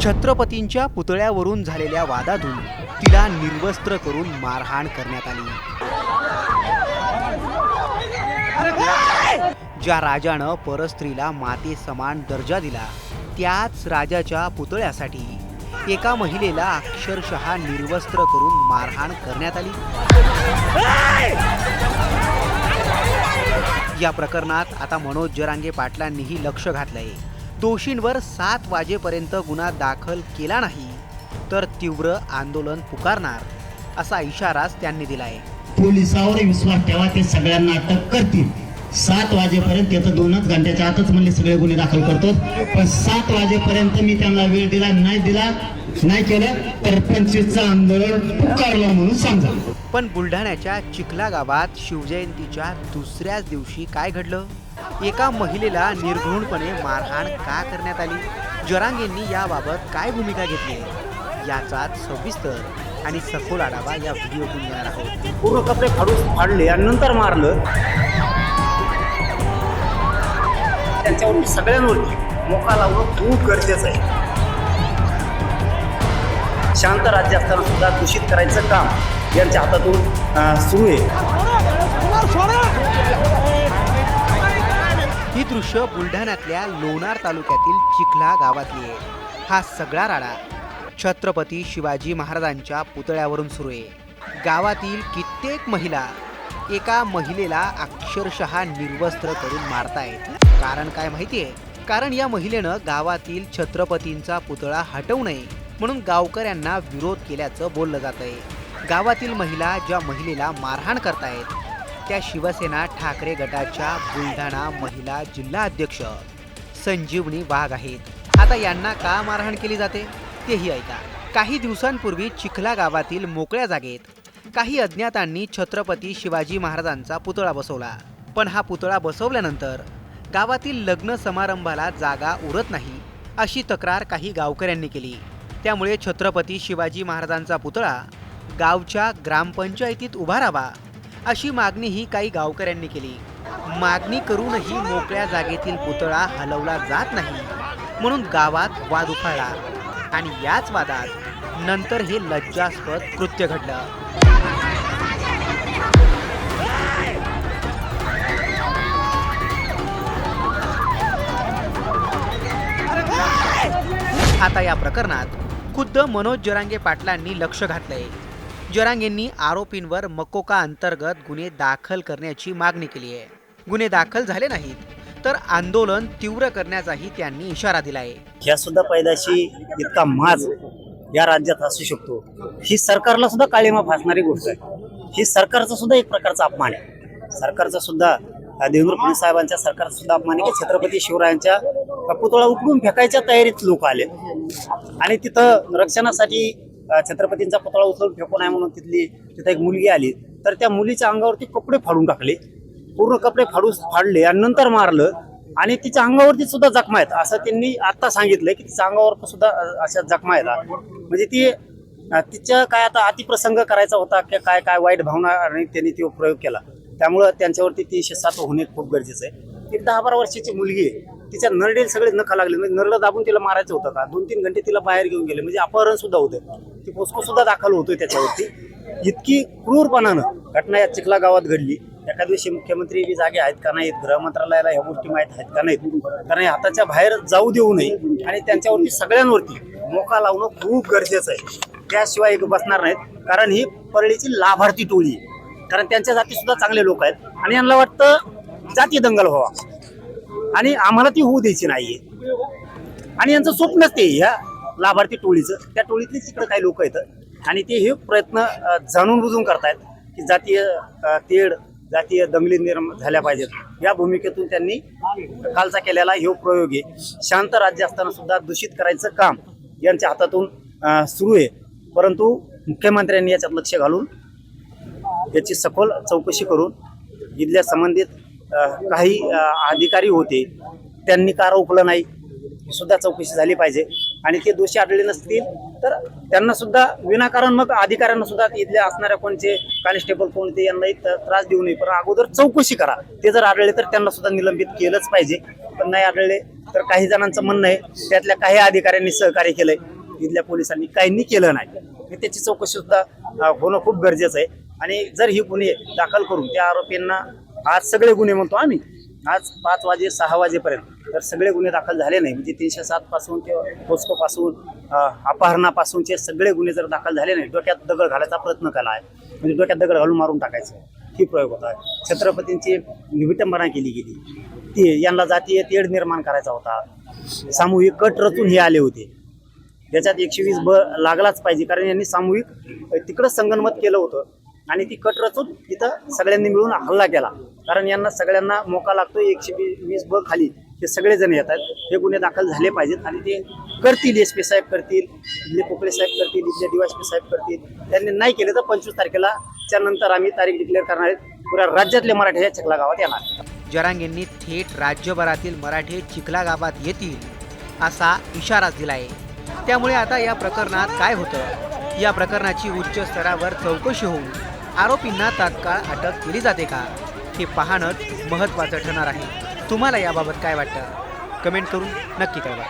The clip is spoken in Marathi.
छत्रपतींच्या पुतळ्यावरून झालेल्या वादातून तिला निर्वस्त्र करून मारहाण करण्यात आली। ज्या राजानं परस्त्रीला माते समान दर्जा दिला त्याच राजाच्या पुतळ्यासाठी एका महिलेला अक्षरशः निर्वस्त्र करून मारहाण करण्यात आली। या प्रकरणात आता मनोज जरांगे पाटलांनीही लक्ष घातलंय। दोषींवर 7 वाजेपर्यंत गुन्हा दाखल केला नाही तर तीव्र आंदोलन पुकारणार असा इशाराच त्यांनी दिलाय। पोलिसांवर विश्वास ठेवा, ते सगळ्यांना अटक करतील। 7 वाजेपर्यंत येतं 2 घंट्याच्या आतच म्हणले सगळे गुन्हे दाखल करतो, पण 7 वाजेपर्यंत मी त्यांना वेळ दिला नाही केलं तर 25चं आंदोलन पुकारलं म्हणून समजा। पण बुलढाण्याच्या चिखला गावात शिवजयंतीच्या दुसऱ्याच दिवशी काय घडलं? एका महिलेला निर्घृणपणे मारहाण का करण्यात आली? जरांगेंनी याबाबत काय भूमिका घेतली याचाच सविस्तर आणि सखोल आढावा या व्हिडिओतून घेणार आहोत। पूर्ण कपडे फाडले आणि नंतर मारलं। त्यांच्यावरती सगळ्यांवरती मोका लावणं खूप गरजेचं आहे। शांत राज्य असताना सुद्धा दूषित करायचं काम यांच्या हातातून सुरू आहे। ही दृश्य बुलढाण्यातल्या लोणार तालुक्यातील चिखला गावातली आहे। हा सगळा राडा छत्रपती शिवाजी महाराजांच्या पुतळ्यावरून सुरू आहे। गावातील कित्येक महिला एका महिलेला अक्षरशः निर्वस्त्र करून मारतायत। कारण काय माहितीये? कारण या महिलेनं गावातील छत्रपतींचा पुतळा हटवू नये म्हणून गावकऱ्यांना विरोध केल्याचं बोललं जातंय। गावातील महिला ज्या महिलेला मारहाण करतायत त्या शिवसेना ठाकरे गटाच्या बुलढाणा महिला जिल्हा अध्यक्ष संजीवनी वाघ आहेत। आता यांना का मारहाण केली जाते तेही ऐका। काही दिवसांपूर्वी चिखला गावातील मोकळ्या जागेत काही अज्ञातांनी छत्रपती शिवाजी महाराजांचा पुतळा बसवला, पण हा पुतळा बसवल्यानंतर गावातील लग्न समारंभाला जागा उरत नाही अशी तक्रार काही गावकऱ्यांनी केली। त्यामुळे छत्रपती शिवाजी महाराजांचा पुतळा गावच्या ग्रामपंचायतीत उभारावा अशी मागणीही काही गावकऱ्यांनी केली। मागणी करूनही मोकळ्या जागेतील पुतळा हलवला जात नाही म्हणून गावात वाद उफाळला आणि याच वादात नंतर हे लज्जास्पद कृत्य घडलं। आता या प्रकरणात खुद्द मनोज जरांगे पाटलांनी लक्ष घातलंय। जरांगेंनी आरोपींवर मकोका अंतर्गत गुन्हे दाखल करण्याची मागणी केली आहे। गुन्हे दाखल झाले नाहीत तर आंदोलन तीव्र करण्याचाही त्यांनी इशारा दिलाय। ह्या सुद्धा पैदाशी इतका माज या राज्यात असू शकतो ही सरकारला सुद्धा काळीमा फासणारी गोष्ट आहे। ही सरकारचा सुद्धा एक प्रकारचा अपमान आहे। सरकारचा सुद्धा देवेंद्र फडणवीस साहेबांच्या सरकारचा सुद्धा अपमान आहे की छत्रपती शिवरायांच्या पुतळा उठवून फेकायच्या तयारीत लोक आले आणि तिथं रक्षणासाठी छत्रपतींचा पुतळा उचलून फेकू नये म्हणून तिथं एक मुलगी आली तर त्या मुलीच्या अंगावरती कपडे फाडून टाकले, पूर्ण कपडे फाडले आणि नंतर मारलं आणि तिच्या अंगावरती सुद्धा जखमा आहेत असं त्यांनी आता सांगितलंय की तिच्या अंगावर सुद्धा अशा जखमा आहेत। म्हणजे ती तिच्या काय आता अतिप्रसंग करायचा होता की काय काय वाईट भावना आणि त्यांनी तो प्रयोग केला, त्यामुळं त्यांच्यावरती ती शिस्तात्मक होणे खूप गरजेचं आहे। ती 10-12 वर्षाची मुलगी आहे, तिच्या नरडेल सगळे नखा लागले, म्हणजे नरडं दाबून तिला मारायचं होतं का? 2-3 घंटे तिला बाहेर घेऊन गेले, म्हणजे अपहरण सुद्धा होतं, ती पोस्को सुद्धा दाखल होतोय त्याच्यावरती। इतकी क्रूरपणानं घटना या चिखला गावात घडली। एका दिवशी मुख्यमंत्री बी जागे आहेत का नाहीत, गृह मंत्रालयाला ह्या गोष्टी माहीत आहेत का नाहीत, कारण हाताच्या बाहेर जाऊ देऊ नये आणि त्यांच्यावरती सगळ्यांवरती मोका लावणं खूप गरजेचं आहे। त्याशिवाय बसणार नाहीत, कारण ही परळीची लाभार्थी टोळी आहे, कारण त्यांच्या जाती सुद्धा चांगले लोक आहेत आणि यांना वाटतं जाती दंगल व्हावा आणि आम्हाला ती होऊ द्यायची नाहीये आणि यांचं स्वप्नच ते ह्या लाभार्थी टोळीचं। त्या टोळीतलीच इकडे काही लोक आहेत आणि ते हे प्रयत्न जाणून बुजून करतायत की जातीय तेढ जातीय दंगली निर्माण झाल्या पाहिजेत। या भूमिकेतून त्यांनी कालचा केलेला हे प्रयोग आहे। शांत राज्य असताना सुद्धा दूषित करायचं काम यांच्या हातातून सुरू आहे, परंतु मुख्यमंत्र्यांनी याच्यात लक्ष घालून याची सखोल चौकशी करून इथल्या संबंधित काही अधिकारी होते त्यांनी का रोखलं नाही सुद्धा चौकशी झाली पाहिजे आणि ते दोषी आढळले नसतील तर त्यांना सुद्धा विनाकारण मग अधिकाऱ्यांना सुद्धा इथले असणाऱ्या कोणते कॉन्स्टेबल कोणते यांना त्रास देऊ नये, पण अगोदर चौकशी करा. ते जर आढळले तर त्यांना सुद्धा निलंबित केलंच पाहिजे. पण नाही आढळले तर काही जणांचं म्हणणं आहे त्यातल्या काही अधिकाऱ्यांनी सहकार्य केलंय, इथल्या पोलिसांनी काहींनी केलं नाही. त्याची चौकशी सुद्धा होणं खूप गरजेचं आहे. आणि जर ही गुन्हे दाखल करून त्या आरोपींना आज सगळे गुन्हे म्हणतो आम्ही आज 5 वाजे 6 वाजेपर्यंत तर सगळे गुन्हे दाखल झाले नाही, म्हणजे 307 पासून ते पोस्को पासून अपहरणापासूनचे सगळे गुन्हे जर दाखल झाले नाही, डोक्यात दगड घालायचा प्रयत्न केला आहे, म्हणजे डोक्यात दगड घालून मारून टाकायचं ही प्रयोग होता. छत्रपतींची विटंबना केली गेली, ती यांना जातीय तेढ निर्माण करायचा होता. सामूहिक कट रचून हे आले होते. त्याच्यात 120 लागलाच पाहिजे, कारण यांनी सामूहिक तिकडं संगनमत केलं होतं आणि ती कट रचून तिथं सगळ्यांनी मिळून हल्ला केला. कारण यांना सगळ्यांना मोका लागतो. 120 खाली हे सगळेजण येतात. हे गुन्हे दाखल झाले पाहिजेत आणि ते करतील. SP साहेब करतील, इथले पोकळे साहेब करतील, इथले DYSP साहेब करतील. त्यांनी नाही केले तर 25 तारखेला त्यानंतर आम्ही तारीख डिक्लेअर करणार आहेत. पुऱ्या राज्यातले मराठे या चिखला गावात येणार. जरांगेंनी थेट राज्यभरातील मराठे चिखला गावात येतील असा इशारा दिलाय. त्यामुळे आता या प्रकरणात काय होतं, या प्रकरणाची उच्च स्तरावर चौकशी होऊन आरोपींना तात्काळ अटक केली जाते का, हे पाहणंच महत्त्वाचं ठरणार आहे. तुम्हाला याबाबत काय वाटतं, कमेंट करून नक्की कळवा.